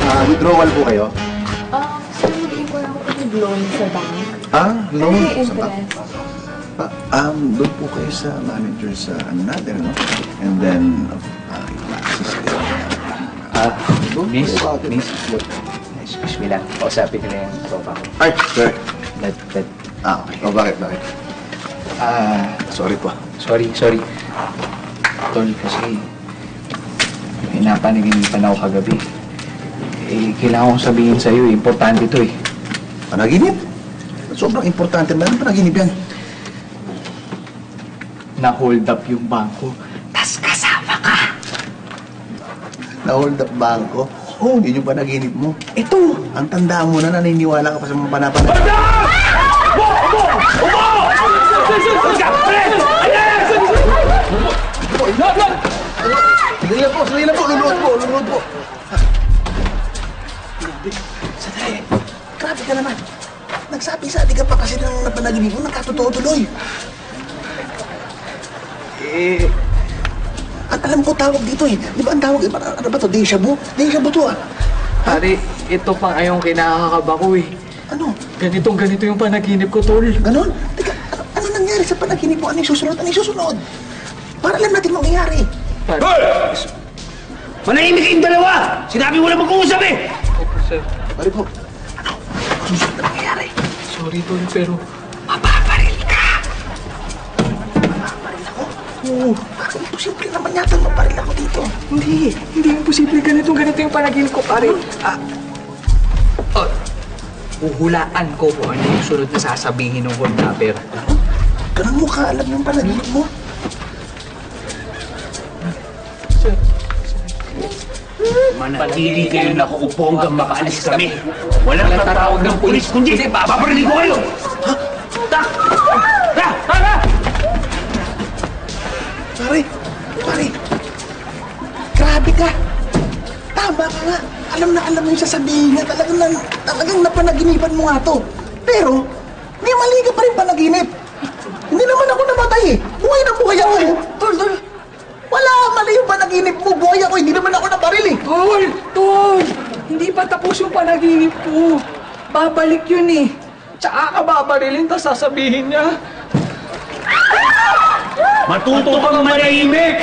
Withdrawal po kayo? So mag-inquire ako kung loan sa bank. Loan? Ano yung Sa bank? interest? Doon po kayo sa manager sa ano natin, no? And then, assist kayo. Miss, excuse me lang. Kausapin ko na yung tropa ko. Ay, sir. Okay. Bakit? Sorry po. Sorry. Tol, kasi may napanaginipan ako kagabi. Kailangan kong sabihin sa'yo, importante to eh. Panaginip? Sobrang importante. Meron panaginip yan. Na-hold up yung bangko. Tas kasama ka. Na-hold up bangko? Oo, yun yung panaginip mo. Ito, ang tanda mo na naniniwala ka pa sa mga panapanag. Sandali lang po. Luluhod po. Sandali. Grabe ka naman. Nagsabi-sabi ka pa kasi ng napanaginip mo, nakatotoo tuloy. At alam ko tawag dito eh. Di ba ang tawag? Ano ba to? Deja vu? Deja vu to ah. Pare, ito pang ayong kinakakaba ko eh. Ano? Ganito yung panaginip ko, Tol. Ganon? Teka, ano nangyari sa panaginip mo? Ano yung susunod? Para alam natin mangyayari. Pare. Manahimik kayong dalawa! Sinabi mo na mag-uusap eh! Sir, Pare po, ano? Susunod na mangyayari. sorry, Tol, pero... Mapaparil ka! Mapaparil ako? Oo. Parang imposible naman yata maparil ako dito. Hindi imposible. Ganito yung panaginip ko, pare. Uhulaan ko kung ano yung sunod na sasabihin ng kondapper. Ganun mo ka alam yung panaginip mo? Sir. Manatili kayo nakaupo hanggang makaalis kami. Walang tatawag ng pulis, kundi papaparilin ko kayo! Ha? Pare! Grabe ka! Tama ka nga! Alam mo yung sasabihin niya. Talagang napanaginipan mo nga to. Pero, may mali ka pa rin panaginip. Hindi naman ako namatay eh. Buhay na buhay ako eh. Tol! Wala! Mali yung panaginip mo. Buhay ako. Hindi naman ako nabaril eh. Tol! Hindi pa tapos yung panaginip ko. Babalik yun eh. Tsaka ka babarilin, tapos sasabihin niya. Matuto kang manahimik!